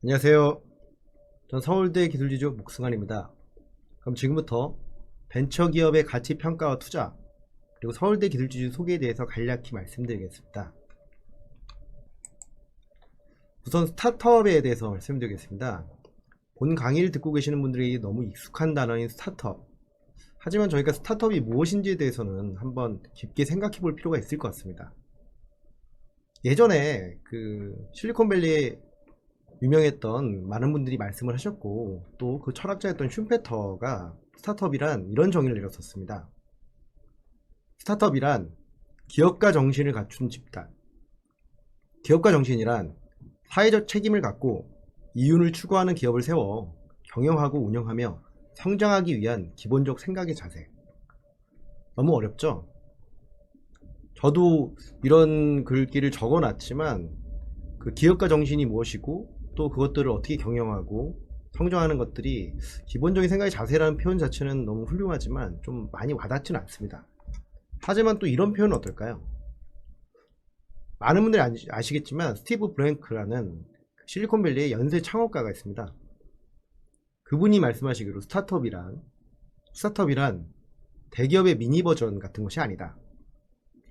안녕하세요. 전 서울대 기술지주 목승환입니다. 그럼 지금부터 벤처기업의 가치 평가와 투자, 그리고 서울대 기술지주 소개에 대해서 간략히 말씀드리겠습니다. 우선 스타트업에 대해서 말씀드리겠습니다. 본 강의를 듣고 계시는 분들이 너무 익숙한 단어인 스타트업. 하지만 저희가 스타트업이 무엇인지에 대해서는 한번 깊게 생각해 볼 필요가 있을 것 같습니다. 예전에 실리콘밸리에 유명했던 많은 분들이 말씀을 하셨고, 또 그 철학자였던 슌페터가 스타트업이란 이런 정의를 내렸었습니다. 스타트업이란 기업가 정신을 갖춘 집단. 기업가 정신이란 사회적 책임을 갖고 이윤을 추구하는 기업을 세워 경영하고 운영하며 성장하기 위한 기본적 생각의 자세. 너무 어렵죠? 저도 이런 글귀를 적어 놨지만 그 기업가 정신이 무엇이고 또 그것들을 어떻게 경영하고 성장하는 것들이 기본적인 생각의 자세라는 표현 자체는 너무 훌륭하지만 좀 많이 와닿지는 않습니다. 하지만 또 이런 표현은 어떨까요? 많은 분들이 아시겠지만 스티브 브랭크라는 실리콘밸리의 연쇄 창업가가 있습니다. 그분이 말씀하시기로 스타트업이란 대기업의 미니 버전 같은 것이 아니다.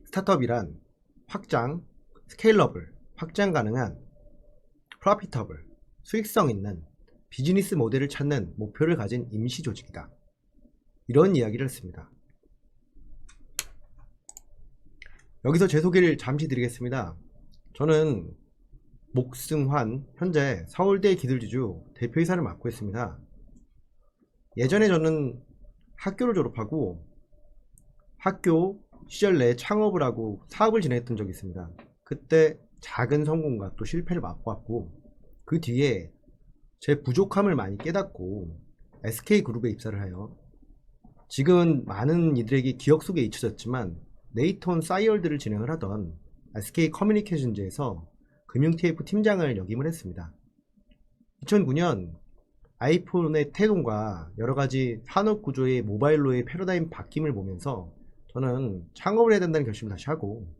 스타트업이란 확장 가능한 프로피터블, 수익성 있는 비즈니스 모델을 찾는 목표를 가진 임시 조직이다. 이런 이야기를 했습니다. 여기서 제 소개를 잠시 드리겠습니다. 저는 목승환, 현재 서울대 기술지주 대표이사를 맡고 있습니다. 예전에 저는 학교를 졸업하고 학교 시절 내에 창업을 하고 사업을 진행했던 적이 있습니다. 그때 작은 성공과 또 실패를 맛보았고, 그 뒤에 제 부족함을 많이 깨닫고 SK그룹에 입사를 하여 지금은 많은 이들에게 기억 속에 잊혀졌지만 네이턴 사이얼드를 진행을 하던 SK 커뮤니케이션즈에서 금융 TF 팀장을 역임을 했습니다. 2009년 아이폰의 태동과 여러가지 산업 구조의 모바일로의 패러다임 바뀜을 보면서 저는 창업을 해야 된다는 결심을 다시 하고,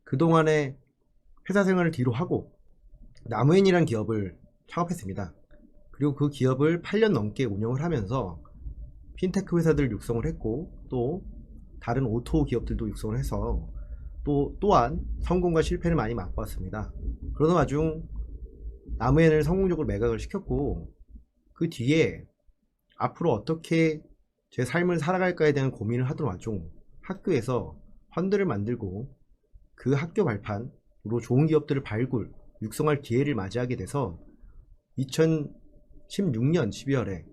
그동안의 회사 생활을 뒤로 하고 나무엔이라는 기업을 창업했습니다. 그리고 그 기업을 8년 넘게 운영을 하면서 핀테크 회사들을 육성을 했고, 또 다른 오토 기업들도 육성을 해서 또한 성공과 실패를 많이 맛보았습니다. 그러던 와중 나무엔을 성공적으로 매각을 시켰고, 그 뒤에 앞으로 어떻게 제 삶을 살아갈까에 대한 고민을 하던 와중 학교에서 펀드를 만들고 그 학교 발판으로 좋은 기업들을 육성할 기회를 맞이하게 돼서 2016년 12월에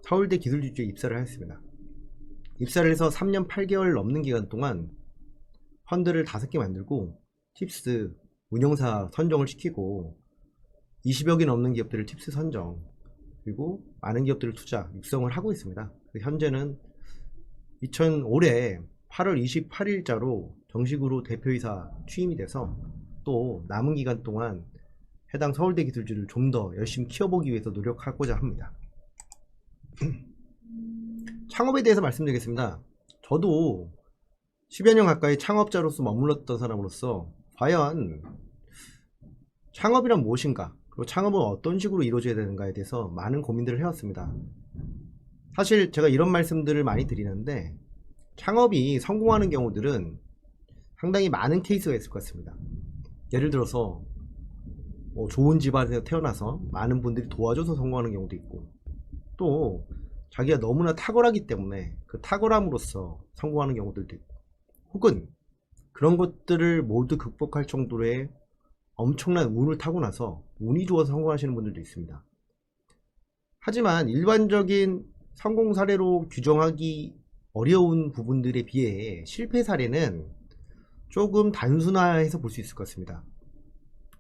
서울대 기술지주에 입사를 했습니다. 입사를 해서 3년 8개월 넘는 기간 동안 펀드를 5개 만들고 팁스 운영사 선정을 시키고 20여 개 넘는 기업들을 팁스 선정, 그리고 많은 기업들을 투자 육성을 하고 있습니다. 현재는 올해 8월 28일자로 정식으로 대표이사 취임이 돼서 또 남은 기간 동안 해당 서울대 기술지를 좀 더 열심히 키워보기 위해서 노력하고자 합니다. 창업에 대해서 말씀드리겠습니다. 저도 10여 년 가까이 창업자로서 머물렀던 사람으로서 과연 창업이란 무엇인가, 그리고 창업은 어떤 식으로 이루어져야 되는가에 대해서 많은 고민들을 해왔습니다. 사실 제가 이런 말씀들을 많이 드리는데, 창업이 성공하는 경우들은 상당히 많은 케이스가 있을 것 같습니다. 예를 들어서 좋은 집안에서 태어나서 많은 분들이 도와줘서 성공하는 경우도 있고, 또 자기가 너무나 탁월하기 때문에 그 탁월함으로써 성공하는 경우들도 있고, 혹은 그런 것들을 모두 극복할 정도의 엄청난 운을 타고 나서 운이 좋아서 성공하시는 분들도 있습니다. 하지만 일반적인 성공 사례로 규정하기 어려운 부분들에 비해 실패 사례는 조금 단순화해서 볼 수 있을 것 같습니다.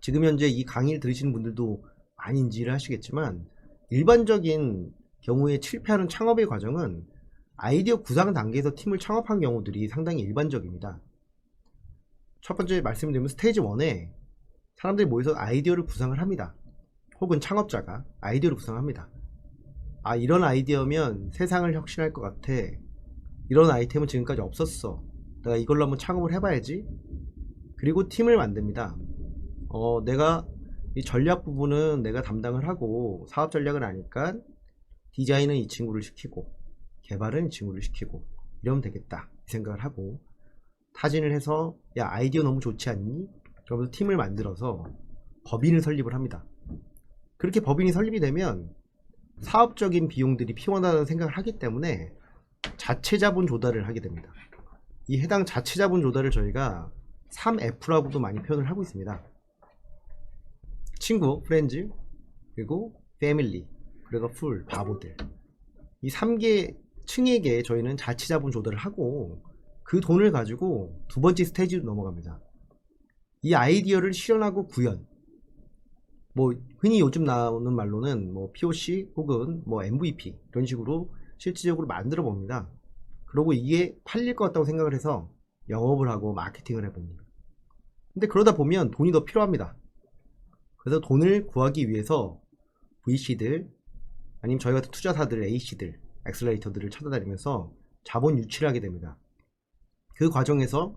지금 현재 이 강의를 들으시는 분들도 많이 인지를 하시겠지만, 일반적인 경우에 실패하는 창업의 과정은 아이디어 구상 단계에서 팀을 창업한 경우들이 상당히 일반적입니다. 첫 번째 말씀드리면 스테이지 1에 사람들이 모여서 아이디어를 구상을 합니다. 혹은 창업자가 아이디어를 구상합니다. 이런 아이디어면 세상을 혁신할 것 같아. 이런 아이템은 지금까지 없었어. 내가 이걸로 한번 창업을 해봐야지. 그리고 팀을 만듭니다. 내가 이 전략 부분은 내가 담당을 하고 사업 전략을 아니까 디자인은 이 친구를 시키고 개발은 이 친구를 시키고 이러면 되겠다 이 생각을 하고 타진을 해서 야 아이디어 너무 좋지 않니? 그러면서 팀을 만들어서 법인을 설립을 합니다. 그렇게 법인이 설립이 되면 사업적인 비용들이 피원하다는 생각을 하기 때문에 자체 자본 조달을 하게 됩니다. 이 해당 자체 자본 조달을 저희가 3F라고도 많이 표현을 하고 있습니다. 친구, 프렌즈, 그리고 패밀리, 그리고 풀, 바보들. 이 3개 층에게 저희는 자체 자본 조달을 하고 그 돈을 가지고 두 번째 스테이지로 넘어갑니다. 이 아이디어를 실현하고 구현. 뭐 흔히 요즘 나오는 말로는 뭐 POC 혹은 뭐 MVP 이런 식으로 실질적으로 만들어 봅니다. 그리고 이게 팔릴 것 같다고 생각을 해서 영업을 하고 마케팅을 해봅니다. 근데 그러다 보면 돈이 더 필요합니다. 그래서 돈을 구하기 위해서 VC들 아니면 저희 같은 투자사들, AC들, 엑셀레이터들을 찾아다니면서 자본 유치를 하게 됩니다. 그 과정에서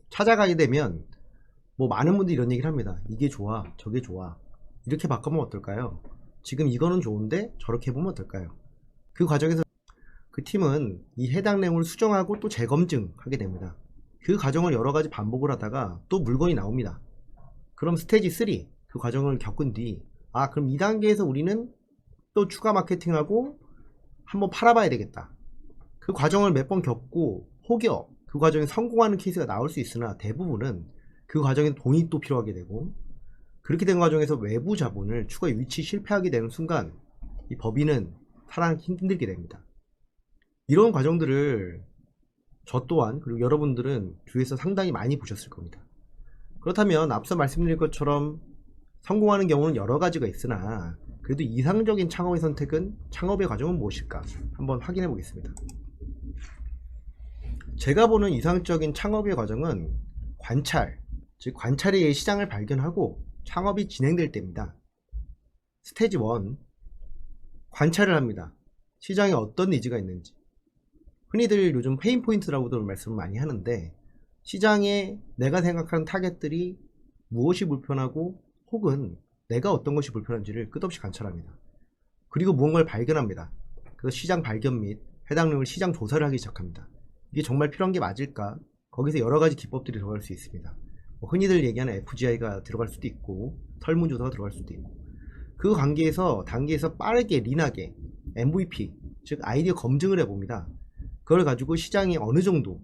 찾아가게 되면 뭐 많은 분들이 이런 얘기를 합니다. 이게 좋아, 저게 좋아. 이렇게 바꿔보면 어떨까요? 지금 이거는 좋은데 저렇게 해보면 어떨까요? 그 과정에서 그 팀은 이 해당 내용을 수정하고 또 재검증하게 됩니다. 그 과정을 여러 가지 반복을 하다가 또 물건이 나옵니다. 그럼 스테이지 3 그 과정을 겪은 뒤 그럼 이 단계에서 우리는 또 추가 마케팅하고 한번 팔아봐야 되겠다. 그 과정을 몇 번 겪고 혹여 그 과정에 성공하는 케이스가 나올 수 있으나 대부분은 그 과정에 돈이 또 필요하게 되고 그렇게 된 과정에서 외부 자본을 추가 유치 실패하게 되는 순간 이 법인은 살아남기 힘들게 됩니다. 이런 과정들을 저 또한 그리고 여러분들은 주위에서 상당히 많이 보셨을 겁니다. 그렇다면 앞서 말씀드린 것처럼 성공하는 경우는 여러 가지가 있으나 그래도 이상적인 창업의 선택은 창업의 과정은 무엇일까 한번 확인해 보겠습니다. 제가 보는 이상적인 창업의 과정은 관찰, 즉 관찰에 의해 시장을 발견하고 창업이 진행될 때입니다. 스테이지 1 관찰을 합니다. 시장에 어떤 니즈가 있는지. 흔히들 요즘 페인포인트라고도 말씀을 많이 하는데 시장에 내가 생각하는 타겟들이 무엇이 불편하고 혹은 내가 어떤 것이 불편한지를 끝없이 관찰합니다. 그리고 무언가를 발견합니다. 그래서 시장 발견 및 해당 내용을 시장 조사를 하기 시작합니다. 이게 정말 필요한 게 맞을까? 거기서 여러 가지 기법들이 들어갈 수 있습니다. 흔히들 얘기하는 FGI가 들어갈 수도 있고 설문조사가 들어갈 수도 있고 그 단계에서 빠르게 린하게 MVP 즉 아이디어 검증을 해봅니다. 그걸 가지고 시장이 어느 정도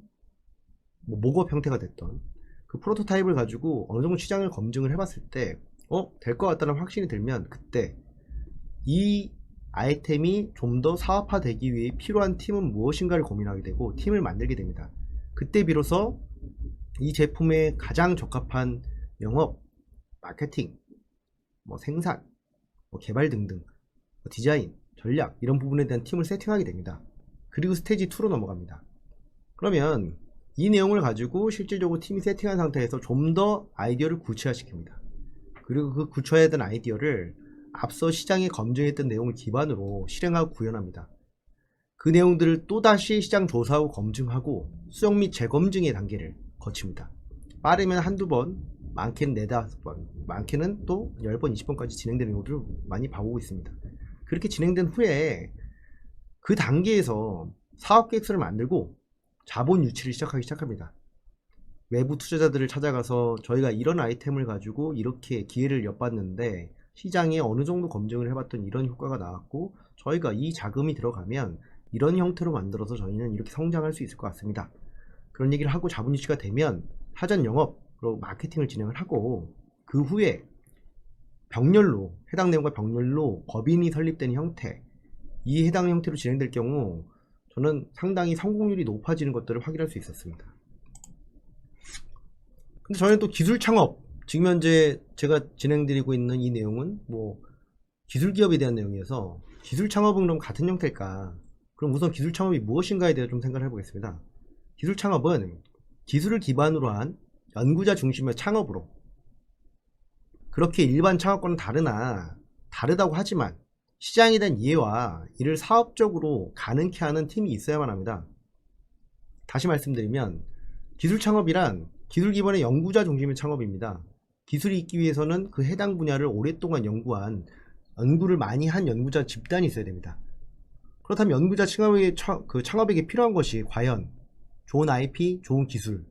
모업 형태가 됐던 그 프로토타입을 가지고 어느 정도 시장을 검증을 해봤을 때 될 것 같다는 확신이 들면 그때 이 아이템이 좀 더 사업화되기 위해 필요한 팀은 무엇인가를 고민하게 되고 팀을 만들게 됩니다. 그때 비로소 이 제품에 가장 적합한 영업, 마케팅, 생산, 개발 등등 디자인, 전략 이런 부분에 대한 팀을 세팅하게 됩니다. 그리고 스테이지 2로 넘어갑니다. 그러면 이 내용을 가지고 실질적으로 팀이 세팅한 상태에서 좀 더 아이디어를 구체화시킵니다. 그리고 그 구체화된 아이디어를 앞서 시장에 검증했던 내용을 기반으로 실행하고 구현합니다. 그 내용들을 또다시 시장 조사하고 검증하고 수정 및 재검증의 단계를 거칩니다. 빠르면 한두 번, 많게는 4-5번, 많게는 또 10번, 20번까지 진행되는 경우들을 많이 봐오고 있습니다. 그렇게 진행된 후에 그 단계에서 사업 계획서를 만들고 자본 유치를 시작하기 시작합니다. 외부 투자자들을 찾아가서 저희가 이런 아이템을 가지고 이렇게 기회를 엿봤는데 시장에 어느 정도 검증을 해봤더니 이런 효과가 나왔고 저희가 이 자금이 들어가면 이런 형태로 만들어서 저희는 이렇게 성장할 수 있을 것 같습니다. 그런 얘기를 하고 자본 유치가 되면 사전 영업 그리고 마케팅을 진행을 하고 그 후에 병렬로 해당 내용과 병렬로 법인이 설립되는 형태 이 해당 형태로 진행될 경우 저는 상당히 성공률이 높아지는 것들을 확인할 수 있었습니다. 근데 저희는 또 기술 창업 지금 현재 제가 진행드리고 있는 이 내용은 기술 기업에 대한 내용이어서 기술 창업은 그럼 같은 형태일까? 그럼 우선 기술 창업이 무엇인가에 대해 좀 생각을 해보겠습니다. 기술 창업은 기술을 기반으로 한 연구자 중심의 창업으로 그렇게 일반 창업과는 다르다고 하지만 시장에 대한 이해와 이를 사업적으로 가능케 하는 팀이 있어야만 합니다. 다시 말씀드리면 기술 창업이란 기술 기반의 연구자 중심의 창업입니다. 기술이 있기 위해서는 그 해당 분야를 오랫동안 연구를 많이 한 연구자 집단이 있어야 됩니다. 그렇다면 연구자 창업에게 필요한 것이 과연 좋은 IP, 좋은 기술,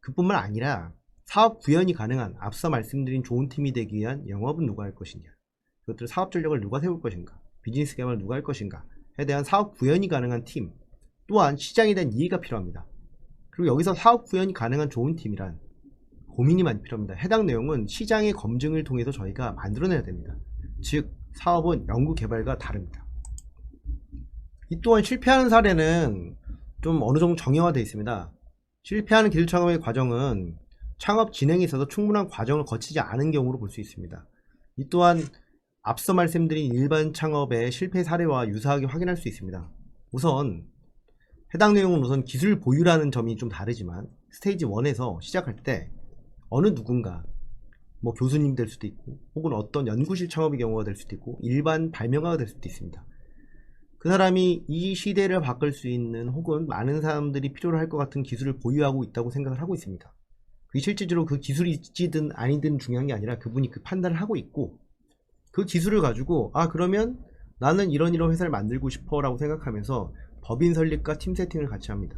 그뿐만 아니라 사업 구현이 가능한, 앞서 말씀드린 좋은 팀이 되기 위한 영업은 누가 할 것이냐, 그것들 사업 전략을 누가 세울 것인가, 비즈니스 개발을 누가 할 것인가에 대한 사업 구현이 가능한 팀, 또한 시장에 대한 이해가 필요합니다. 그리고 여기서 사업 구현이 가능한 좋은 팀이란 고민이 많이 필요합니다. 해당 내용은 시장의 검증을 통해서 저희가 만들어내야 됩니다. 즉 사업은 연구 개발과 다릅니다. 이 또한 실패하는 사례는 좀 어느 정도 정형화되어 있습니다. 실패하는 기술 창업의 과정은 창업 진행에 있어서 충분한 과정을 거치지 않은 경우로 볼 수 있습니다. 이 또한 앞서 말씀드린 일반 창업의 실패 사례와 유사하게 확인할 수 있습니다. 우선 해당 내용은 우선 기술 보유라는 점이 좀 다르지만 스테이지 1에서 시작할 때 어느 누군가, 뭐 교수님 될 수도 있고 혹은 어떤 연구실 창업의 경우가 될 수도 있고 일반 발명가가 될 수도 있습니다. 그 사람이 이 시대를 바꿀 수 있는 혹은 많은 사람들이 필요로 할 것 같은 기술을 보유하고 있다고 생각을 하고 있습니다. 그게 실질적으로 그 기술이 있지든 아니든 중요한 게 아니라 그분이 그 판단을 하고 있고, 그 기술을 가지고 그러면 나는 이런 회사를 만들고 싶어 라고 생각하면서 법인 설립과 팀 세팅을 같이 합니다.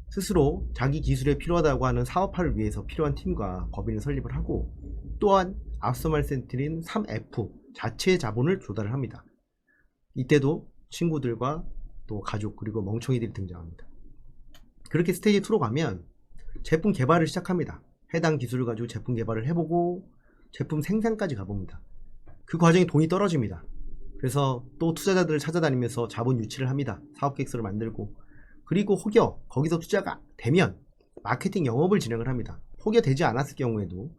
스스로 자기 기술에 필요하다고 하는 사업화를 위해서 필요한 팀과 법인을 설립을 하고, 또한 앞서 말씀드린 3F 자체의 자본을 조달을 합니다. 이때도 친구들과 또 가족 그리고 멍청이들이 등장합니다. 그렇게 스테이지 2로 가면 제품 개발을 시작합니다. 해당 기술을 가지고 제품 개발을 해보고 제품 생산까지 가봅니다. 그 과정에 돈이 떨어집니다. 그래서 또 투자자들을 찾아다니면서 자본 유치를 합니다. 사업 계획서를 만들고, 그리고 혹여 거기서 투자가 되면 마케팅 영업을 진행을 합니다. 혹여 되지 않았을 경우에도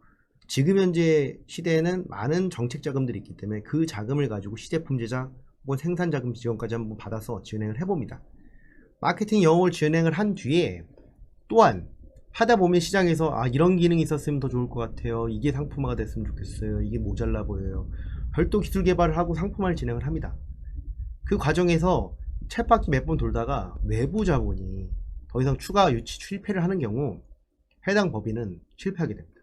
지금 현재 시대에는 많은 정책 자금들이 있기 때문에 그 자금을 가지고 시제품 제작 혹은 생산 자금 지원까지 한번 받아서 진행을 해봅니다. 마케팅 영업을 진행을 한 뒤에 또한 하다 보면 시장에서 이런 기능이 있었으면 더 좋을 것 같아요, 이게 상품화가 됐으면 좋겠어요, 이게 모자라 보여요, 별도 기술 개발을 하고 상품화를 진행을 합니다. 그 과정에서 쳇바퀴 몇 번 돌다가 외부 자본이 더 이상 추가 유치 실패를 하는 경우 해당 법인은 실패하게 됩니다.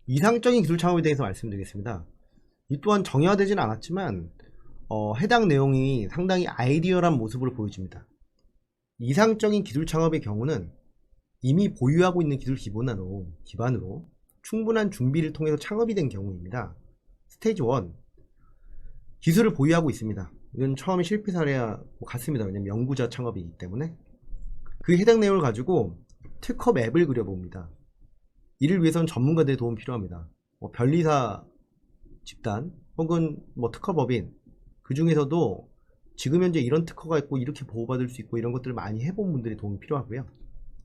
이상적인 기술 창업에 대해서 말씀드리겠습니다. 이 또한 정의화되지는 않았지만 해당 내용이 상당히 아이디어란 모습으로 보여집니다. 이상적인 기술 창업의 경우는 이미 보유하고 있는 기술 기반으로 충분한 준비를 통해서 창업이 된 경우입니다. 스테이지 1, 기술을 보유하고 있습니다. 이건 처음에 실패 사례와 같습니다. 왜냐면 연구자 창업이기 때문에. 그 해당 내용을 가지고 특허 맵을 그려봅니다. 이를 위해서는 전문가들의 도움이 필요합니다. 변리사 집단 혹은 특허법인, 그 중에서도 지금 현재 이런 특허가 있고 이렇게 보호받을 수 있고 이런 것들을 많이 해본 분들의 도움이 필요하고요.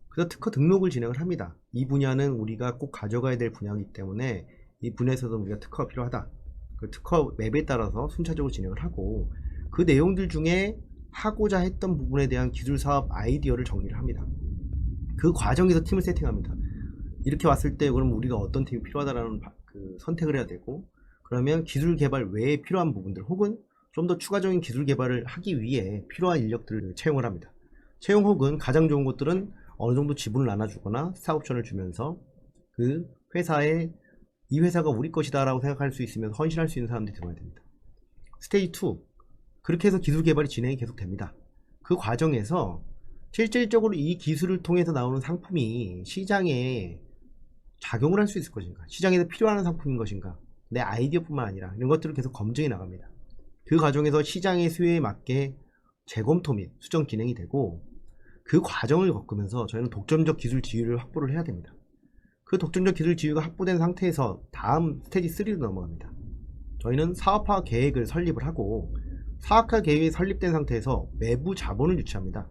그래서 특허 등록을 진행을 합니다. 이 분야는 우리가 꼭 가져가야 될 분야이기 때문에 이 분야에서도 우리가 특허가 필요하다. 그 특허 맵에 따라서 순차적으로 진행을 하고, 그 내용들 중에 하고자 했던 부분에 대한 기술 사업 아이디어를 정리를 합니다. 그 과정에서 팀을 세팅합니다. 이렇게 왔을 때 그럼 우리가 어떤 팀이 필요하다라는 선택을 해야 되고, 그러면 기술 개발 외에 필요한 부분들 혹은 좀 더 추가적인 기술 개발을 하기 위해 필요한 인력들을 채용을 합니다. 채용 혹은 가장 좋은 것들은 어느 정도 지분을 나눠주거나 스톡옵션을 주면서 그 회사에 이 회사가 우리 것이다 라고 생각할 수 있으면 헌신할 수 있는 사람들이 들어가야 됩니다. 스테이지 2, 그렇게 해서 기술 개발이 진행이 계속 됩니다. 그 과정에서 실질적으로 이 기술을 통해서 나오는 상품이 시장에 작용을 할 수 있을 것인가, 시장에서 필요한 상품인 것인가, 내 아이디어뿐만 아니라 이런 것들을 계속 검증해 나갑니다. 그 과정에서 시장의 수요에 맞게 재검토 및 수정 진행이 되고, 그 과정을 겪으면서 저희는 독점적 기술 지위를 확보를 해야 됩니다. 그 독점적 기술 지위가 확보된 상태에서 다음 스테이지 3로 넘어갑니다. 저희는 사업화 계획을 설립을 하고, 사업화 계획이 설립된 상태에서 외부 자본을 유치합니다.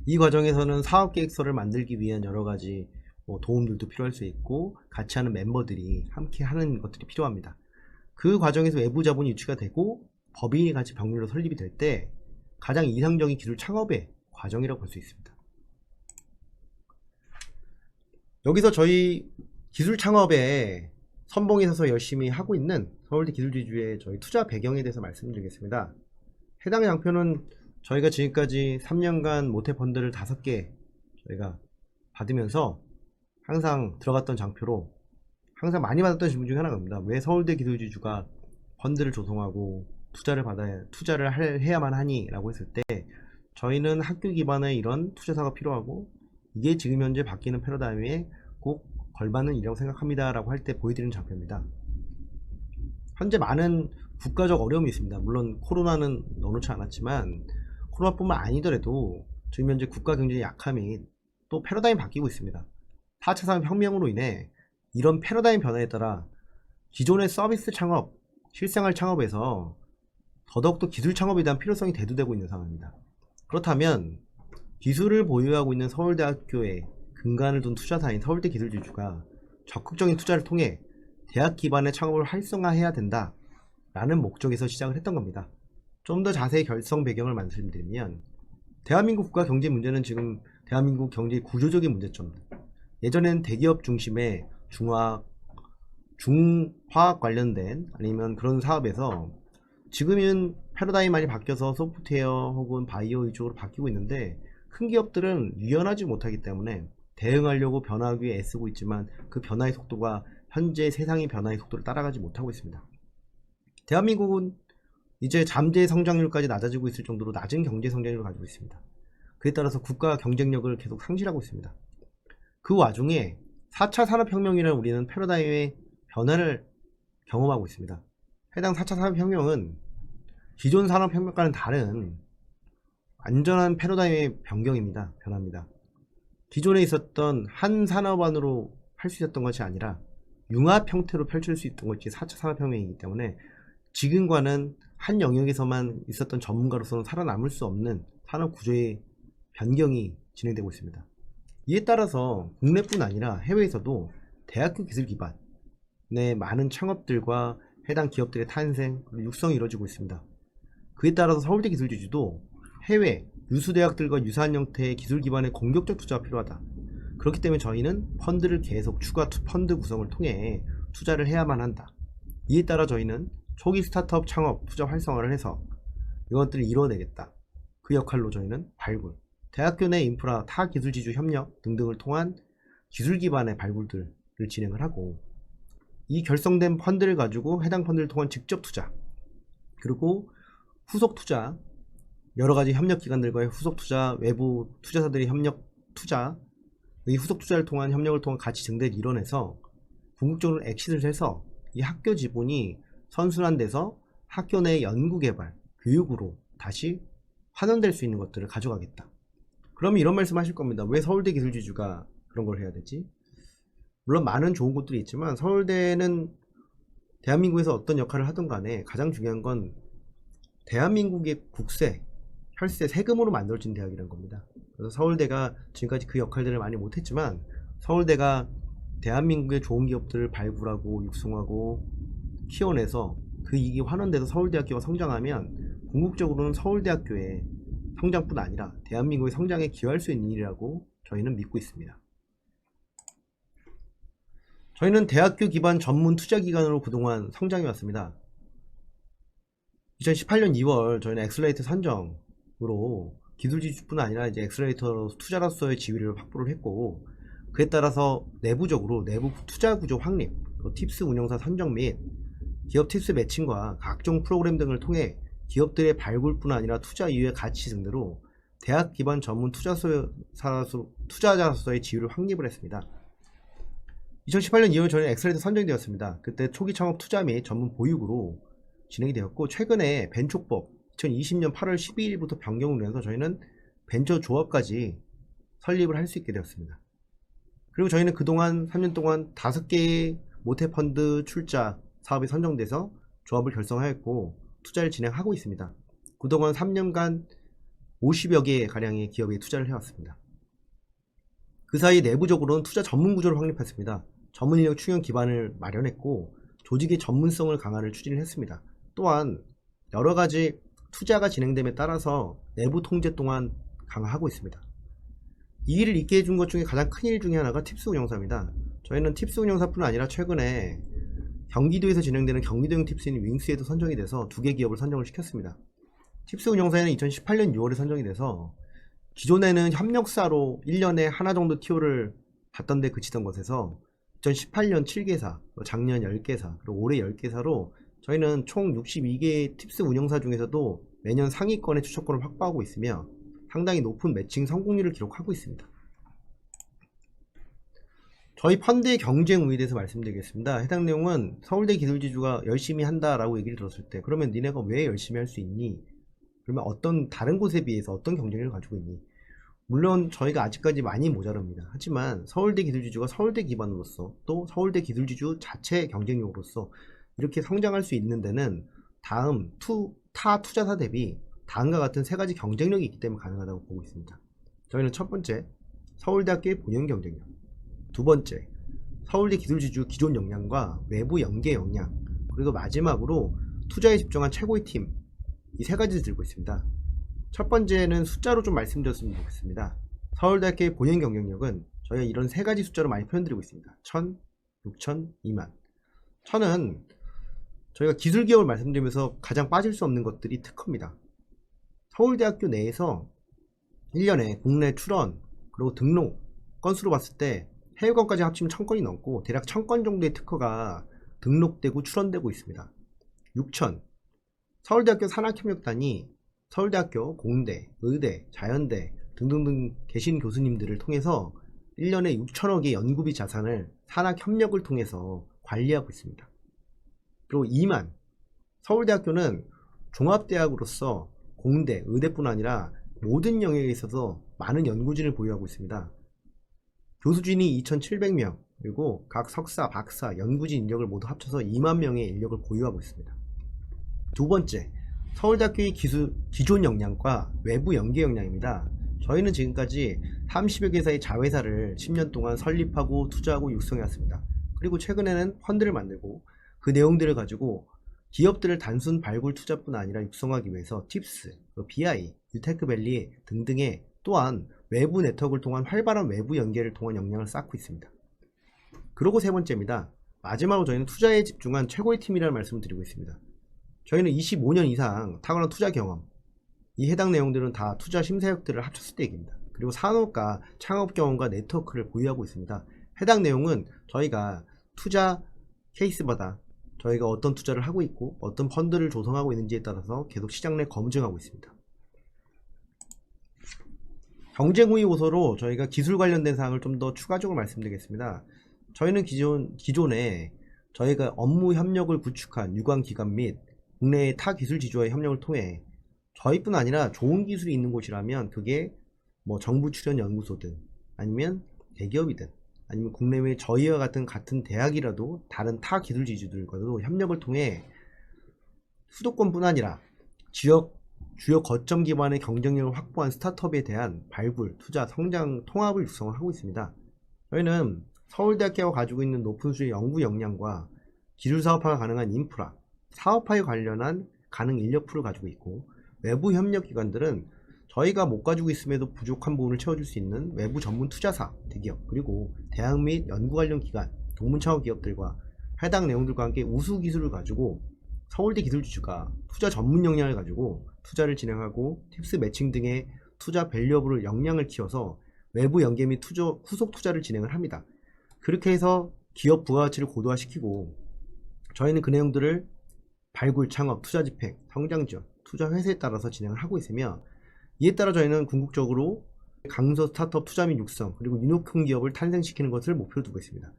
이 과정에서는 사업 계획서를 만들기 위한 여러가지 도움들도 필요할 수 있고, 같이 하는 멤버들이 함께 하는 것들이 필요합니다. 그 과정에서 외부 자본이 유치가 되고 법인이 같이 병렬로 설립이 될 때 가장 이상적인 기술 창업의 과정이라고 볼 수 있습니다. 여기서 저희 기술 창업에 선봉에 서서 열심히 하고 있는 서울대 기술지주의 저희 투자 배경에 대해서 말씀드리겠습니다. 해당 장표는 저희가 지금까지 3년간 모태펀드를 5개 저희가 받으면서 항상 들어갔던 장표로 항상 많이 받았던 질문 중에 하나가 있습니다. 왜 서울대 기술지주가 펀드를 조성하고 해야만 하니? 라고 했을 때 저희는 학교 기반의 이런 투자사가 필요하고 이게 지금 현재 바뀌는 패러다임에 꼭 걸맞는 일이라고 생각합니다 라고 할 때 보여드리는 장표입니다. 현재 많은 국가적 어려움이 있습니다. 물론 코로나는 넣어놓지 않았지만 코로나뿐만 아니더라도 지금 현재 국가 경제의 약함이 또 패러다임이 바뀌고 있습니다. 4차 산업혁명으로 인해 이런 패러다임 변화에 따라 기존의 서비스 창업, 실생활 창업에서 더더욱더 기술 창업에 대한 필요성이 대두되고 있는 상황입니다. 그렇다면 기술을 보유하고 있는 서울대학교에 근간을 둔 투자사인 서울대 기술지주가 적극적인 투자를 통해 대학 기반의 창업을 활성화해야 된다 라는 목적에서 시작을 했던 겁니다. 좀 더 자세히 결성 배경을 말씀드리면 대한민국 국가 경제 문제는 지금 대한민국 경제의 구조적인 문제점입니다. 예전에는 대기업 중심의 중화학 관련된 아니면 그런 사업에서 지금은 패러다임이 많이 바뀌어서 소프트웨어 혹은 바이오 위주로 바뀌고 있는데 큰 기업들은 유연하지 못하기 때문에 대응하려고 변화하기 위해 애쓰고 있지만 그 변화의 속도가 현재 세상의 변화의 속도를 따라가지 못하고 있습니다. 대한민국은 이제 잠재 성장률까지 낮아지고 있을 정도로 낮은 경제 성장률을 가지고 있습니다. 그에 따라서 국가 경쟁력을 계속 상실하고 있습니다. 그 와중에 4차 산업혁명이라는 우리는 패러다임의 변화를 경험하고 있습니다. 해당 4차 산업혁명은 기존 산업혁명과는 다른 완전한 패러다임의 변화입니다. 기존에 있었던 한 산업안으로 할 수 있었던 것이 아니라 융합 형태로 펼칠 수 있던 것이 4차 산업혁명이기 때문에 지금과는 한 영역에서만 있었던 전문가로서는 살아남을 수 없는 산업 구조의 변경이 진행되고 있습니다. 이에 따라서 국내뿐 아니라 해외에서도 대학교 기술 기반의 많은 창업들과 해당 기업들의 탄생, 그리고 육성이 이루어지고 있습니다. 그에 따라서 서울대 기술지주도 해외 유수대학들과 유사한 형태의 기술 기반의 공격적 투자가 필요하다. 그렇기 때문에 저희는 펀드를 계속 추가 펀드 구성을 통해 투자를 해야만 한다. 이에 따라 저희는 초기 스타트업 창업 투자 활성화를 해서 이것들을 이뤄내겠다. 그 역할로 저희는 발굴, 대학교 내 인프라, 타 기술지주 협력 등등을 통한 기술 기반의 발굴들을 진행을 하고 이 결성된 펀드를 가지고 해당 펀드를 통한 직접 투자 그리고 후속 투자 여러가지 협력기관들과의 후속 투자 외부 투자사들의 협력 투자 이 후속 투자를 통한 협력을 통한 가치 증대를 이뤄내서 궁극적으로 엑시트를 해서 이 학교 지분이 선순환돼서 학교 내 연구개발, 교육으로 다시 환원될 수 있는 것들을 가져가겠다. 그러면 이런 말씀 하실 겁니다. 왜 서울대 기술지주가 그런 걸 해야 되지? 물론 많은 좋은 곳들이 있지만 서울대는 대한민국에서 어떤 역할을 하든 간에 가장 중요한 건 대한민국의 국세, 혈세, 세금으로 만들어진 대학이라는 겁니다. 그래서 서울대가 지금까지 그 역할들을 많이 못했지만 서울대가 대한민국의 좋은 기업들을 발굴하고 육성하고 키워내서 그 이익이 환원돼서 서울대학교가 성장하면 궁극적으로는 서울대학교의 성장뿐 아니라 대한민국의 성장에 기여할 수 있는 일이라고 저희는 믿고 있습니다. 저희는 대학교 기반 전문 투자기관으로 그동안 성장해 왔습니다. 2018년 2월 저희는 엑셀레이터 선정으로 기술지주뿐 아니라 이제 엑셀레이터 투자로서의 지위를 확보를 했고 그에 따라서 내부적으로 내부 투자구조 확립, 팁스 운영사 선정 및 기업 팁스 매칭과 각종 프로그램 등을 통해 기업들의 발굴뿐 아니라 투자 이후의 가치 증대로 대학 기반 전문 투자자로서의 지위를 확립을 했습니다. 2018년 2월 저희는 엑셀레이터 선정되었습니다. 그때 초기 창업 투자 및 전문 보육으로 진행이 되었고 최근에 벤초법 2020년 8월 12일부터 변경을 해서 저희는 벤처 조합까지 설립을 할 수 있게 되었습니다. 그리고 저희는 그동안 3년 동안 5개의 모태펀드 출자 사업이 선정돼서 조합을 결성하였고 투자를 진행하고 있습니다. 그동안 3년간 50여 개 가량의 기업에 투자를 해왔습니다. 그 사이 내부적으로는 투자 전문 구조를 확립했습니다. 전문 인력 충원 기반을 마련했고 조직의 전문성을 강화를 추진을 했습니다. 또한 여러가지 투자가 진행됨에 따라서 내부 통제 또한 강화하고 있습니다. 이 일을 있게 해준 것 중에 가장 큰 일 중에 하나가 팁스 운영사입니다. 저희는 팁스 운영사뿐 아니라 최근에 경기도에서 진행되는 경기도형 팁스인 윙스에도 선정이 돼서 2개 기업을 선정을 시켰습니다. 팁스 운영사에는 2018년 6월에 선정이 돼서 기존에는 협력사로 1년에 하나 정도 TO를 봤던 데 그치던 것에서 2018년 7개사, 작년 10개사, 그리고 올해 10개사로 저희는 총 62개의 팁스 운영사 중에서도 매년 상위권의 추천권을 확보하고 있으며 상당히 높은 매칭 성공률을 기록하고 있습니다. 저희 펀드의 경쟁 우위에 대해서 말씀드리겠습니다. 해당 내용은 서울대 기술지주가 열심히 한다라고 얘기를 들었을 때 그러면 니네가 왜 열심히 할 수 있니? 그러면 어떤 다른 곳에 비해서 어떤 경쟁력을 가지고 있니? 물론 저희가 아직까지 많이 모자랍니다. 하지만 서울대 기술지주가 서울대 기반으로서 또 서울대 기술지주 자체 경쟁력으로서 이렇게 성장할 수 있는 데는 타 투자사 대비 다음과 같은 세 가지 경쟁력이 있기 때문에 가능하다고 보고 있습니다. 저희는 첫 번째, 서울대학교의 본연 경쟁력. 두 번째, 서울대 기술지주 기존 역량과 외부 연계 역량. 그리고 마지막으로 투자에 집중한 최고의 팀. 이 세 가지를 들고 있습니다. 첫 번째는 숫자로 좀 말씀드렸으면 좋겠습니다. 서울대학교의 본연 경쟁력은 저희가 이런 세 가지 숫자로 많이 표현드리고 있습니다. 1000, 6000, 2만. 1000은 저희가 기술 기업을 말씀드리면서 가장 빠질 수 없는 것들이 특허입니다. 서울대학교 내에서 1년에 국내 출원 그리고 등록 건수로 봤을 때 해외권까지 합치면 1000건이 넘고 대략 1000건 정도의 특허가 등록되고 출원되고 있습니다. 6000, 서울대학교 산학협력단이 서울대학교, 공대, 의대, 자연대 등등등 계신 교수님들을 통해서 1년에 6천억의 연구비 자산을 산학협력을 통해서 관리하고 있습니다. 그리고 2만, 서울대학교는 종합대학으로서 공대, 의대뿐 아니라 모든 영역에 있어서 많은 연구진을 보유하고 있습니다. 교수진이 2700명, 그리고 각 석사, 박사, 연구진 인력을 모두 합쳐서 2만 명의 인력을 보유하고 있습니다. 두 번째, 서울대학교의 기존 역량과 외부 연계 역량입니다. 저희는 지금까지 30여 개사의 자회사를 10년 동안 설립하고 투자하고 육성해왔습니다. 그리고 최근에는 펀드를 만들고 그 내용들을 가지고 기업들을 단순 발굴 투자뿐 아니라 육성하기 위해서 팁스, BI, 유테크밸리 등등의 또한 외부 네트워크를 통한 활발한 외부 연계를 통한 역량을 쌓고 있습니다. 그리고 세 번째입니다. 마지막으로 저희는 투자에 집중한 최고의 팀이라는 말씀을 드리고 있습니다. 저희는 25년 이상 탁월한 투자 경험, 이 해당 내용들은 다 투자 심사역들을 합쳤을 때 얘기입니다. 그리고 산업과 창업 경험과 네트워크를 보유하고 있습니다. 해당 내용은 저희가 투자 케이스마다 저희가 어떤 투자를 하고 있고 어떤 펀드를 조성하고 있는지에 따라서 계속 시장 내 검증하고 있습니다. 경쟁 우위 요소로 저희가 기술 관련된 사항을 좀 더 추가적으로 말씀드리겠습니다. 저희는 기존에 저희가 업무 협력을 구축한 유관기관 및 국내의 타 기술 지주와의 협력을 통해 저희뿐 아니라 좋은 기술이 있는 곳이라면 그게 뭐 정부 출연 연구소든 아니면 대기업이든 아니면 국내외 저희와 같은 대학이라도 다른 타 기술 지주들과도 협력을 통해 수도권뿐 아니라 주요 거점 기반의 경쟁력을 확보한 스타트업에 대한 발굴, 투자, 성장, 통합을 육성을 하고 있습니다. 저희는 서울대학교가 가지고 있는 높은 수의 연구 역량과 기술 사업화가 가능한 인프라, 사업화에 관련한 가능 인력풀을 가지고 있고 외부 협력 기관들은 저희가 못 가지고 있음에도 부족한 부분을 채워줄 수 있는 외부 전문 투자사, 대기업, 그리고 대학 및 연구 관련 기관, 동문창업 기업들과 해당 내용들과 함께 우수 기술을 가지고 서울대 기술지주가 투자 전문 역량을 가지고 투자를 진행하고 팁스 매칭 등의 투자 밸류업을 역량을 키워서 외부 연계 및 후속 투자를 진행을 합니다. 그렇게 해서 기업 부가가치를 고도화시키고 저희는 그 내용들을 발굴, 창업, 투자 집행, 성장 지원, 투자 회사에 따라서 진행을 하고 있으며 이에 따라 저희는 궁극적으로 강서 스타트업 투자 및 육성 그리고 유니콘 기업을 탄생시키는 것을 목표로 두고 있습니다.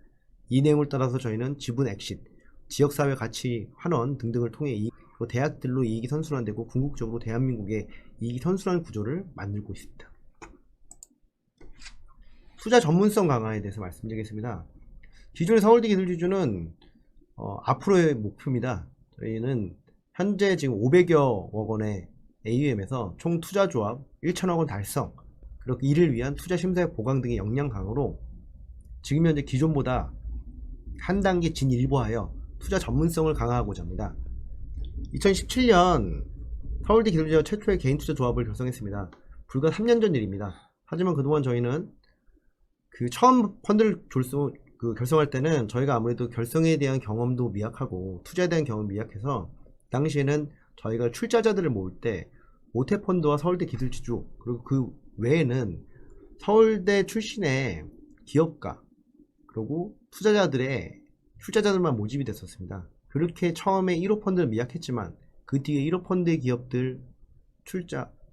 이 내용을 따라서 저희는 지분 엑싯, 지역사회 가치 환원 등등을 통해 대학들로 이익이 선순환되고 궁극적으로 대한민국의 이익이 선순환 구조를 만들고 있습니다. 투자 전문성 강화에 대해서 말씀드리겠습니다. 기존의 서울대 기술지주는 앞으로의 목표입니다. 저희는 현재 지금 500여억 원의 AUM에서 총 투자 조합 1천억 원 달성, 그리고 이를 위한 투자 심사역 보강 등의 역량 강화로 지금 현재 기존보다 한 단계 진일보하여 투자 전문성을 강화하고자 합니다. 2017년 서울대 기술지주가 최초의 개인 투자 조합을 결성했습니다. 불과 3년 전 일입니다. 하지만 그동안 저희는 처음 펀드를 결성할 때는 저희가 아무래도 결성에 대한 경험도 미약하고 투자에 대한 경험이 미약해서 당시에는 저희가 출자자들을 모을 때 모태펀드와 서울대 기술지주 그리고 그 외에는 서울대 출신의 기업가 그리고 투자자들만 모집이 됐었습니다. 그렇게 처음에 1호 펀드는 미약했지만 그 뒤에 1호 펀드의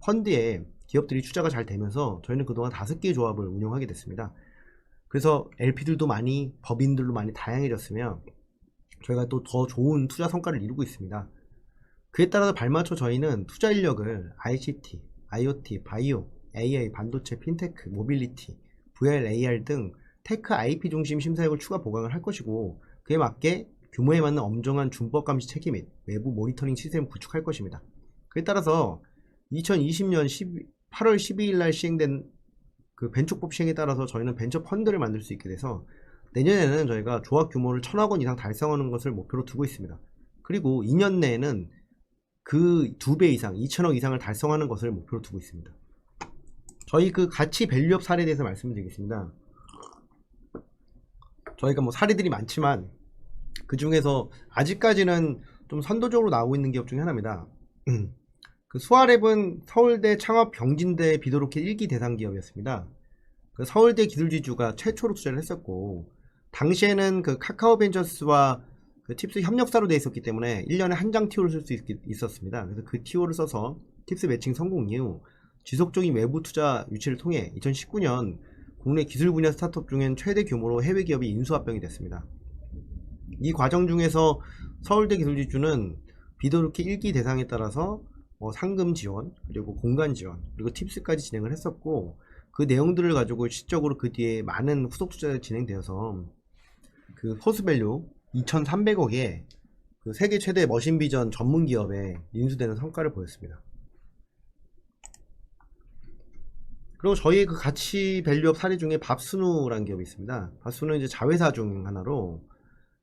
펀드에 기업들이 투자가 잘 되면서 저희는 그동안 5개의 조합을 운영하게 됐습니다. 그래서 LP들도 많이, 법인들도 많이 다양해졌으며 저희가 또 더 좋은 투자 성과를 이루고 있습니다. 그에 따라서 발맞춰 저희는 투자 인력을 ICT, IoT, 바이오, AI, 반도체, 핀테크, 모빌리티, VR, AR 등 테크 IP 중심 심사역을 추가 보강을 할 것이고, 그에 맞게 규모에 맞는 엄정한 준법 감시 체계 및 외부 모니터링 시스템을 구축할 것입니다. 그에 따라서 2020년 8월 12일 날 시행된 그 벤처법 시행에 따라서 저희는 벤처 펀드를 만들 수 있게 돼서 내년에는 저희가 조합 규모를 1000억 원 이상 달성하는 것을 목표로 두고 있습니다. 그리고 2년 내에는 그 2배 이상, 2000억 이상을 달성하는 것을 목표로 두고 있습니다. 저희 그 가치 밸류업 사례에 대해서 말씀드리겠습니다. 저희가 뭐 사례들이 많지만 그 중에서 아직까지는 좀 선도적으로 나오고 있는 기업 중에 하나입니다. 그 수아랩은 서울대 창업 경진대 비도로켓 1기 대상 기업이었습니다. 그 서울대 기술지주가 최초로 투자를 했었고, 당시에는 그 카카오벤처스와 그 팁스 협력사로 되어 있었기 때문에 1년에 한 장 TO를 쓸 수 있었습니다. 그래서 그 TO를 써서 팁스 매칭 성공 이후 지속적인 외부 투자 유치를 통해 2019년 국내 기술 분야 스타트업 중엔 최대 규모로 해외 기업이 인수합병이 됐습니다. 이 과정 중에서 서울대 기술지주는 비도로켓 1기 대상에 따라서 상금 지원, 그리고 공간 지원, 그리고 팁스까지 진행을 했었고, 그 내용들을 가지고 실적으로 그 뒤에 많은 후속 투자가 진행되어서 그 포스밸류 2,300억에 그 세계 최대 머신비전 전문 기업에 인수되는 성과를 보였습니다. 그리고 저희 그 가치 밸류업 사례 중에 밥순우라는 기업이 있습니다. 밥순우는 이제 자회사 중 하나로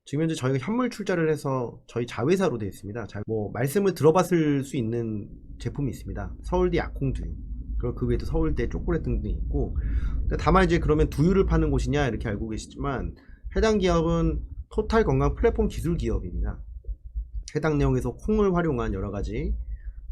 지금 현재 저희가 현물 출자를 해서 저희 자회사로 되어 있습니다. 뭐 말씀을 들어봤을 수 있는 제품이 있습니다. 서울대 약콩두유, 그리고 그 외에도 서울대 초콜릿 등등이 있고, 근데 다만 이제 그러면 두유를 파는 곳이냐 이렇게 알고 계시지만 해당 기업은 토탈 건강 플랫폼 기술 기업입니다. 해당 내용에서 콩을 활용한 여러 가지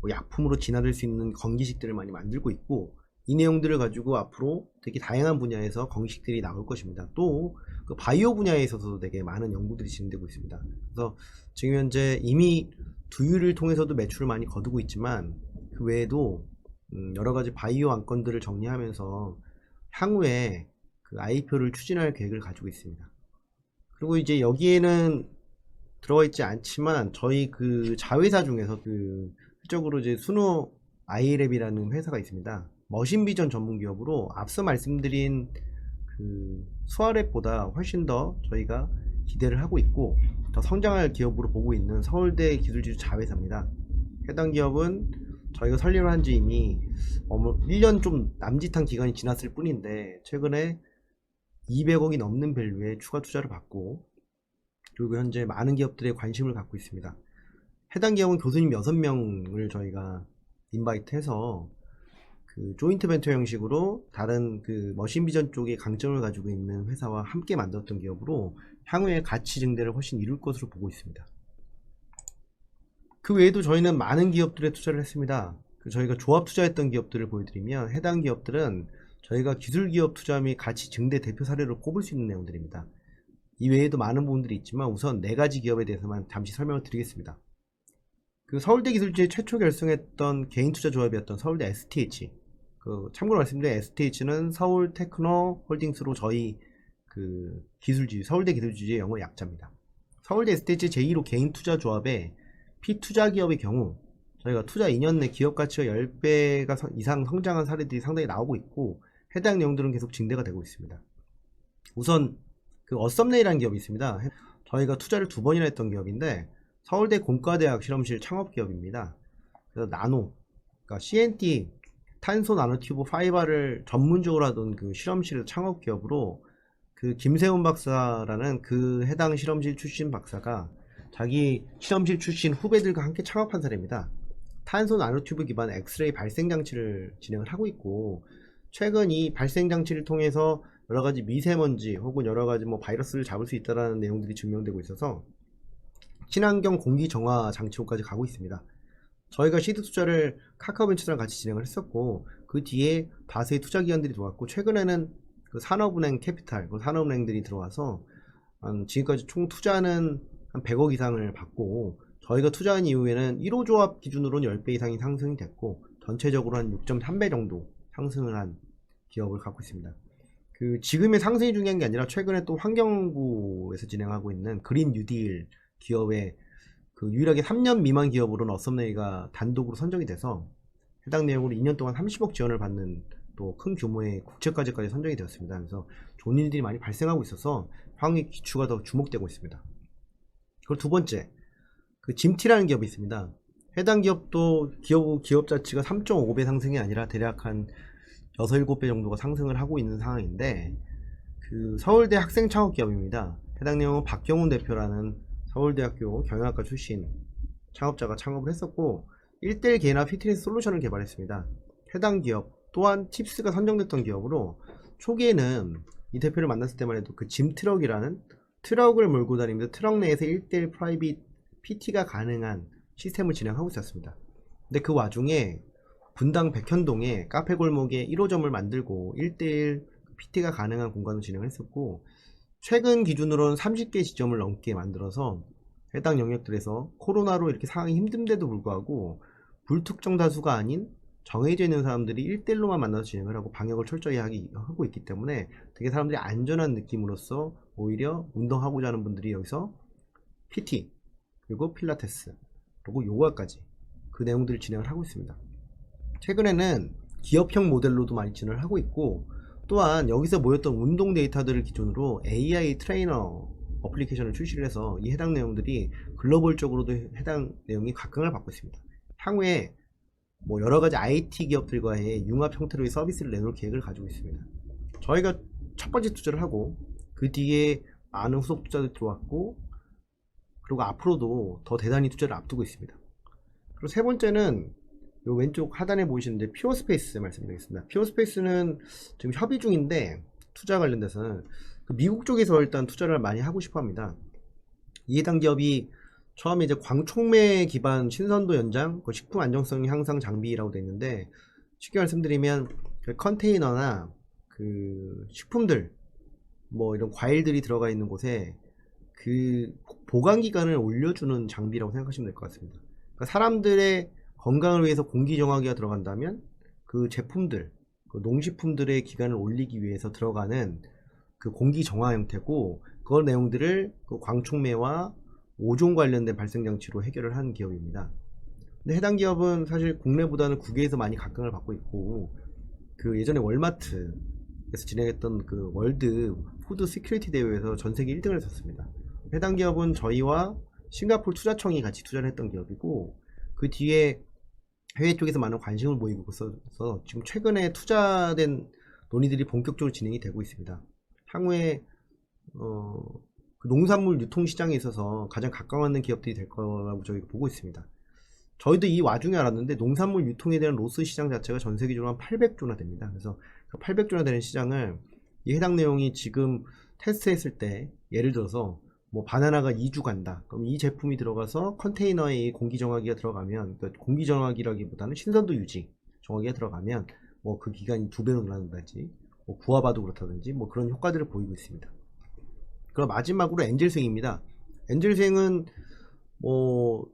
뭐 약품으로 진화될 수 있는 건기식들을 많이 만들고 있고, 이 내용들을 가지고 앞으로 되게 다양한 분야에서 건기식들이 나올 것입니다. 또 그 바이오 분야에 있어서도 되게 많은 연구들이 진행되고 있습니다. 그래서 지금 현재 이미 두유를 통해서도 매출을 많이 거두고 있지만 그 외에도 여러 가지 바이오 안건들을 정리하면서 향후에 그 IPO를 추진할 계획을 가지고 있습니다. 그리고 이제 여기에는 들어가 있지 않지만 저희 그 자회사 중에서 그 실적으로 이제 순호 아이랩이라는 회사가 있습니다. 머신비전 전문 기업으로 앞서 말씀드린 그 수아랩보다 훨씬 더 저희가 기대를 하고 있고 더 성장할 기업으로 보고 있는 서울대 기술지주 자회사입니다. 해당 기업은 저희가 설립을 한 지 이미 1년 좀 남짓한 기간이 지났을 뿐인데 최근에 200억이 넘는 밸류에 추가 투자를 받고, 그리고 현재 많은 기업들의 관심을 갖고 있습니다. 해당 기업은 교수님 6명을 저희가 인바이트해서 그 조인트 벤처 형식으로 다른 그 머신비전 쪽에 강점을 가지고 있는 회사와 함께 만들었던 기업으로 향후에 가치 증대를 훨씬 이룰 것으로 보고 있습니다. 그 외에도 저희는 많은 기업들에 투자를 했습니다. 저희가 조합 투자했던 기업들을 보여드리면 해당 기업들은 저희가 기술기업 투자 및 가치 증대 대표 사례로 꼽을 수 있는 내용들입니다. 이 외에도 많은 부분들이 있지만 우선 4가지 기업에 대해서만 잠시 설명을 드리겠습니다. 그 서울대 기술지에 최초 결성했던 개인 투자 조합이었던 서울대 STH, 그 참고로 말씀드린 STH는 서울 테크노 홀딩스로 저희 그 기술지, 서울대 기술지주의 영어 약자입니다. 서울대 STH 제2로 개인 투자 조합에 피투자 기업의 경우 저희가 투자 2년 내 기업 가치가 10배가 이상 성장한 사례들이 상당히 나오고 있고, 해당 내용들은 계속 증대가 되고 있습니다. 우선 그 어썸네이라는 기업이 있습니다. 저희가 투자를 2번이나 했던 기업인데 서울대 공과대학 실험실 창업 기업입니다. 그래서 그러니까 CNT 탄소 나노튜브 파이바를 전문적으로 하던 그 실험실 창업 기업으로 그 김세훈 박사라는 그 해당 실험실 출신 박사가 자기 실험실 출신 후배들과 함께 창업한 사례입니다. 탄소 나노튜브 기반 엑스레이 발생 장치를 진행을 하고 있고, 최근 이 발생 장치를 통해서 여러가지 미세먼지 혹은 여러가지 뭐 바이러스를 잡을 수 있다는 내용들이 증명되고 있어서 친환경 공기 정화 장치로까지 가고 있습니다. 저희가 시드 투자를 카카오벤처랑 같이 진행을 했었고, 그 뒤에 다수의 투자 기관들이 들어왔고, 최근에는 그 그 산업은행 캐피탈, 그 산업은행들이 들어와서 지금까지 총 투자는 한 100억 이상을 받고, 저희가 투자한 이후에는 1호 조합 기준으로는 10배 이상이 상승이 됐고, 전체적으로 한 6.3배 정도 상승을 한 기업을 갖고 있습니다. 그 지금의 상승이 중요한 게 아니라 최근에 또 환경부에서 진행하고 있는 그린 뉴딜 기업의 그 유일하게 3년 미만 기업으로는 어썸네이가 단독으로 선정이 돼서 해당 내용으로 2년 동안 30억 지원을 받는 또 큰 규모의 국책과제까지 선정이 되었습니다. 그래서 좋은 일들이 많이 발생하고 있어서 향후 기추가 더 주목되고 있습니다. 그리고 두 번째, 그 짐티라는 기업이 있습니다. 해당 기업도 기업 자체가 3.5배 상승이 아니라 대략 한 6, 7배 정도가 상승을 하고 있는 상황인데, 그 서울대 학생 창업 기업입니다. 해당 내용은 박경훈 대표라는 서울대학교 경영학과 출신 창업자가 창업을 했었고 1대1 개인화 피트니스 솔루션을 개발했습니다. 해당 기업 또한 팁스가 선정됐던 기업으로, 초기에는 이 대표를 만났을 때만 해도 그 짐트럭이라는 트럭을 몰고 다니면서 트럭 내에서 1대1 프라이빗 PT가 가능한 시스템을 진행하고 있었습니다. 근데 그 와중에 분당 백현동에 카페 골목에 1호점을 만들고 1대1 PT가 가능한 공간을 진행을 했었고, 최근 기준으로는 30개 지점을 넘게 만들어서 해당 영역들에서 코로나로 이렇게 상황이 힘든데도 불구하고 불특정 다수가 아닌 정해져 있는 사람들이 1대1로만 만나서 진행을 하고 방역을 철저히 하고 있기 때문에 되게 사람들이 안전한 느낌으로써 오히려 운동하고자 하는 분들이 여기서 PT, 그리고 필라테스, 그리고 요가까지 그 내용들을 진행을 하고 있습니다. 최근에는 기업형 모델로도 많이 진행을 하고 있고, 또한 여기서 모였던 운동 데이터들을 기준으로 AI 트레이너 어플리케이션을 출시를 해서 이 해당 내용들이 글로벌적으로도 해당 내용이 각광을 받고 있습니다. 향후에 뭐 여러가지 IT 기업들과의 융합 형태로의 서비스를 내놓을 계획을 가지고 있습니다. 저희가 첫 번째 투자를 하고 그 뒤에 많은 후속 투자들이 들어왔고, 그리고 앞으로도 더 대단히 투자를 앞두고 있습니다. 그리고 세 번째는 요 왼쪽 하단에 보이시는데 퓨어스페이스 말씀드리겠습니다. 퓨어스페이스는 지금 협의 중인데, 투자 관련돼서는 그 미국 쪽에서 일단 투자를 많이 하고 싶어 합니다. 이 해당 기업이 처음에 이제 광촉매 기반 신선도 연장, 그 식품 안정성 향상 장비라고 되어 있는데, 쉽게 말씀드리면 그 컨테이너나 그 식품들, 뭐 이런 과일들이 들어가 있는 곳에 그 보관 기간을 올려주는 장비라고 생각하시면 될 것 같습니다. 그러니까 사람들의 건강을 위해서 공기 정화기가 들어간다면 그 제품들, 그 농식품들의 기간을 올리기 위해서 들어가는 그 공기 정화 형태고, 그 내용들을 그 광촉매와 오존 관련된 발생 장치로 해결을 한 기업입니다. 근데 해당 기업은 사실 국내보다는 국외에서 많이 각광을 받고 있고, 그 예전에 월마트에서 진행했던 그 월드 푸드 시큐리티 대회에서 전 세계 1등을 했었습니다. 해당 기업은 저희와 싱가포르 투자청이 같이 투자를 했던 기업이고, 그 뒤에 해외 쪽에서 많은 관심을 보이고 있어서 지금 최근에 투자된 논의들이 본격적으로 진행이 되고 있습니다. 향후에 그 농산물 유통시장에 있어서 가장 각광받는 기업들이 될 거라고 저희가 보고 있습니다. 저희도 이 와중에 알았는데 농산물 유통에 대한 로스 시장 자체가 전 세계적으로 한 800조나 됩니다. 그래서 그 800조나 되는 시장을 이 해당 내용이 지금 테스트했을 때, 예를 들어서 뭐 바나나가 2주 간다. 그럼 이 제품이 들어가서 컨테이너에 공기정화기가 들어가면, 그러니까 공기정화기라기보다는 신선도 유지 정화기가 들어가면 뭐 그 기간이 2배로 늘어난다든지, 뭐 구워봐도 그렇다든지 뭐 그런 효과들을 보이고 있습니다. 그럼 마지막으로 엔젤스윙입니다. 엔젤스윙은 뭐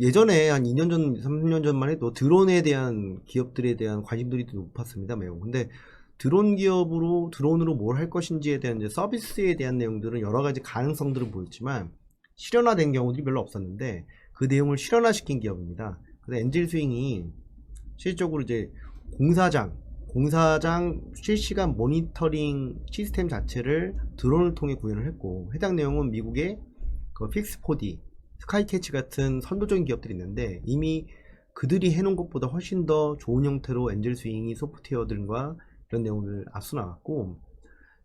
예전에 한 2년 전, 3년 전만 해도 드론에 대한 기업들에 대한 관심들이 높았습니다. 매우. 근데 드론으로 뭘 할 것인지에 대한 이제 서비스에 대한 내용들은 여러 가지 가능성들은 보였지만 실현화된 경우들이 별로 없었는데, 그 내용을 실현화시킨 기업입니다. 그래서 엔젤스윙이 실질적으로 이제 공사장 실시간 모니터링 시스템 자체를 드론을 통해 구현을 했고, 해당 내용은 미국의 그 픽스4D, 스카이캐치 같은 선도적인 기업들이 있는데, 이미 그들이 해놓은 것보다 훨씬 더 좋은 형태로 엔젤스윙이 소프트웨어들과 이런 내용을 앞서 나갔고,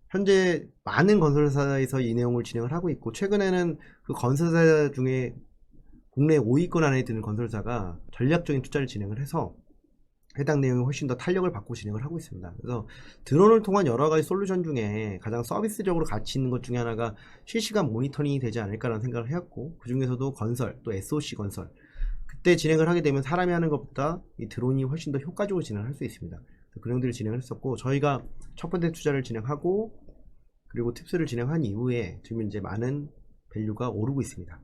현재 많은 건설사에서 이 내용을 진행을 하고 있고, 최근에는 그 건설사 중에 국내 5위권 안에 드는 건설사가 전략적인 투자를 진행을 해서 해당 내용이 훨씬 더 탄력을 받고 진행을 하고 있습니다. 그래서 드론을 통한 여러 가지 솔루션 중에 가장 서비스적으로 가치 있는 것 중에 하나가 실시간 모니터링이 되지 않을까라는 생각을 해왔고, 그 중에서도 건설, 또 SOC 건설, 그때 진행을 하게 되면 사람이 하는 것보다 이 드론이 훨씬 더 효과적으로 진행을 할 수 있습니다. 그 내용들을 진행을 했었고, 저희가 첫 번째 투자를 진행하고 그리고 팁스를 진행한 이후에 지금 이제 많은 밸류가 오르고 있습니다.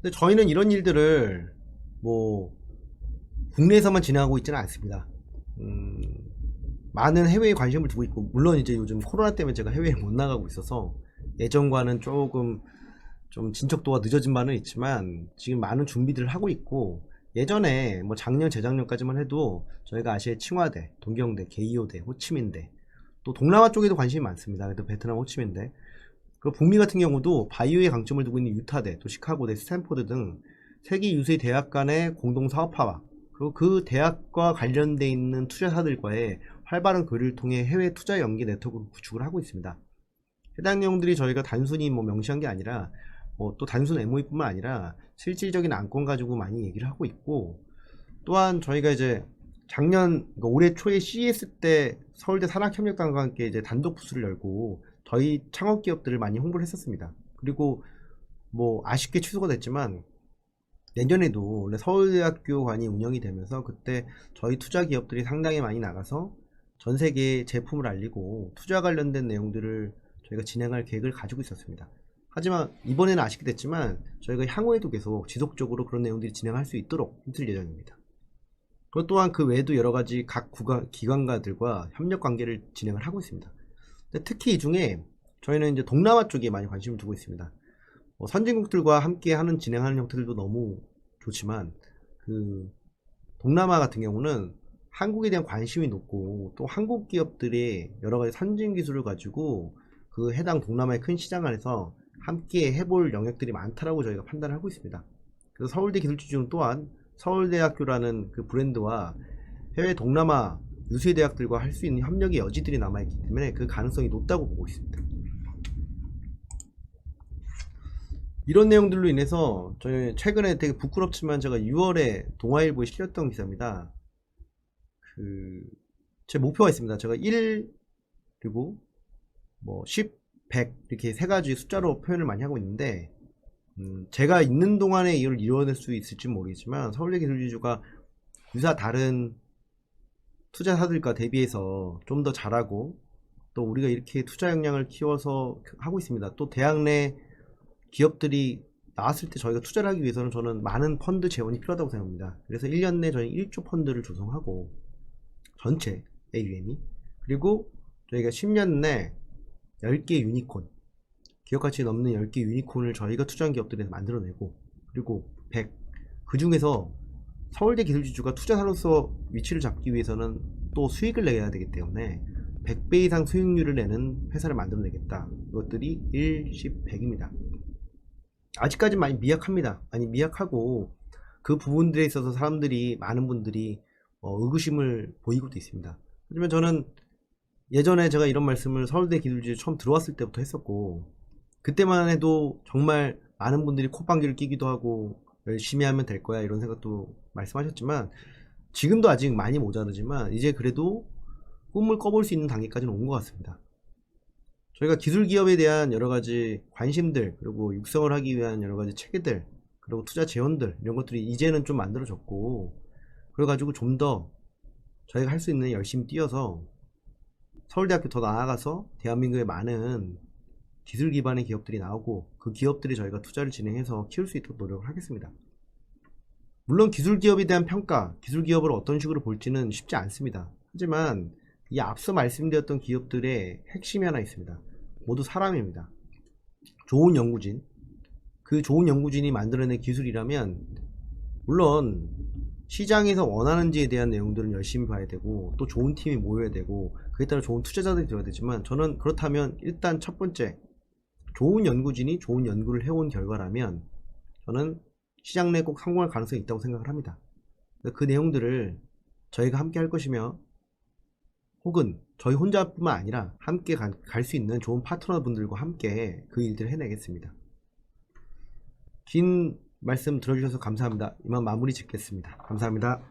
근데 저희는 이런 일들을 뭐 국내에서만 진행하고 있지는 않습니다. 많은 해외에 관심을 두고 있고, 물론 이제 요즘 코로나 때문에 제가 해외에 못 나가고 있어서 예전과는 조금 좀 진척도가 늦어진 바는 있지만 지금 많은 준비들을 하고 있고, 예전에 뭐 작년 재작년까지만 해도 저희가 아시아의 칭화대, 동경대, 게이오대, 호치민대, 또 동남아 쪽에도 관심이 많습니다. 그래도 베트남 호치민대, 그리고 북미 같은 경우도 바이오에 강점을 두고 있는 유타대, 또 시카고대, 스탠포드 등 세계 유수의 대학 간의 공동 사업화와 그리고 그 대학과 관련돼 있는 투자사들과의 활발한 교류를 통해 해외 투자 연계 네트워크를 구축을 하고 있습니다. 해당 내용들이 저희가 단순히 뭐 명시한 게 아니라 또 단순 MOE뿐만 아니라 실질적인 안건 가지고 많이 얘기를 하고 있고, 또한 저희가 이제 작년 그러니까 올해 초에 CES 때 서울대 산학협력단과 함께 이제 단독 부스를 열고 저희 창업 기업들을 많이 홍보를 했었습니다. 그리고 뭐 아쉽게 취소가 됐지만 내년에도 원래 서울대학교관이 운영이 되면서 그때 저희 투자 기업들이 상당히 많이 나가서 전 세계에 제품을 알리고 투자 관련된 내용들을 저희가 진행할 계획을 가지고 있었습니다. 하지만 이번에는 아쉽게 됐지만 저희가 향후에도 계속 지속적으로 그런 내용들이 진행할 수 있도록 힘쓸 예정입니다. 그것 또한 그 외에도 여러가지 각 기관가들과 협력 관계를 진행을 하고 있습니다. 근데 특히 이 중에 저희는 이제 동남아 쪽에 많이 관심을 두고 있습니다. 선진국들과 함께 하는 진행하는 형태들도 너무 좋지만 그 동남아 같은 경우는 한국에 대한 관심이 높고 또 한국 기업들의 여러가지 선진 기술을 가지고 그 해당 동남아의 큰 시장 안에서 함께 해볼 영역들이 많다라고 저희가 판단을 하고 있습니다. 그래서 서울대 기술지주는 또한 서울대학교라는 그 브랜드와 해외 동남아 유수의 대학들과 할 수 있는 협력의 여지들이 남아있기 때문에 그 가능성이 높다고 보고 있습니다. 이런 내용들로 인해서 저희 최근에 되게 부끄럽지만 제가 6월에 동아일보에 실렸던 기사입니다. 제 목표가 있습니다. 제가 1 그리고 뭐 10, 100 이렇게 세 가지 숫자로 표현을 많이 하고 있는데, 제가 있는 동안에 이걸 이루어낼 수 있을지 모르겠지만 서울대 기술지주가 유사 다른 투자사들과 대비해서 좀 더 잘하고, 또 우리가 이렇게 투자 역량을 키워서 하고 있습니다. 또 대학 내 기업들이 나왔을 때 저희가 투자를 하기 위해서는 저는 많은 펀드 재원이 필요하다고 생각합니다. 그래서 1년 내 저희 1조 펀드를 조성하고 전체 AUM이, 그리고 저희가 10년 내 10개 유니콘, 기업가치 넘는 10개 유니콘을 저희가 투자한 기업들에서 만들어내고, 그리고 100, 그 중에서 서울대 기술지주가 투자사로서 위치를 잡기 위해서는 또 수익을 내야 되기 때문에 100배 이상 수익률을 내는 회사를 만들어내겠다. 이것들이 1, 10, 100입니다. 아직까지 많이 미약합니다. 많이 미약하고 그 부분들에 있어서 사람들이, 많은 분들이 의구심을 보이고도 있습니다. 하지만 저는 예전에 제가 이런 말씀을 서울대 기술지주 처음 들어왔을 때부터 했었고, 그때만 해도 정말 많은 분들이 콧방귀를 끼기도 하고 열심히 하면 될 거야 이런 생각도 말씀하셨지만, 지금도 아직 많이 모자르지만 이제 그래도 꿈을 꿔볼 수 있는 단계까지는 온 것 같습니다. 저희가 기술 기업에 대한 여러가지 관심들, 그리고 육성을 하기 위한 여러가지 체계들, 그리고 투자 재원들, 이런 것들이 이제는 좀 만들어졌고, 그래가지고 좀 더 저희가 할 수 있는 열심히 뛰어서 서울대학교 더 나아가서 대한민국의 많은 기술 기반의 기업들이 나오고 그 기업들이 저희가 투자를 진행해서 키울 수 있도록 노력을 하겠습니다. 물론 기술 기업에 대한 평가, 기술 기업을 어떤 식으로 볼지는 쉽지 않습니다. 하지만 이 앞서 말씀드렸던 기업들의 핵심이 하나 있습니다. 모두 사람입니다. 좋은 연구진, 그 좋은 연구진이 만들어낸 기술이라면 물론 시장에서 원하는지에 대한 내용들은 열심히 봐야 되고 또 좋은 팀이 모여야 되고 그에 따라 좋은 투자자들이 되어야 되지만, 저는 그렇다면 일단 첫 번째, 좋은 연구진이 좋은 연구를 해온 결과라면 저는 시장 내에 꼭 성공할 가능성이 있다고 생각을 합니다. 그 내용들을 저희가 함께 할 것이며, 혹은 저희 혼자뿐만 아니라 함께 갈 수 있는 좋은 파트너분들과 함께 그 일들을 해내겠습니다. 긴 말씀 들어주셔서 감사합니다. 이만 마무리 짓겠습니다. 감사합니다.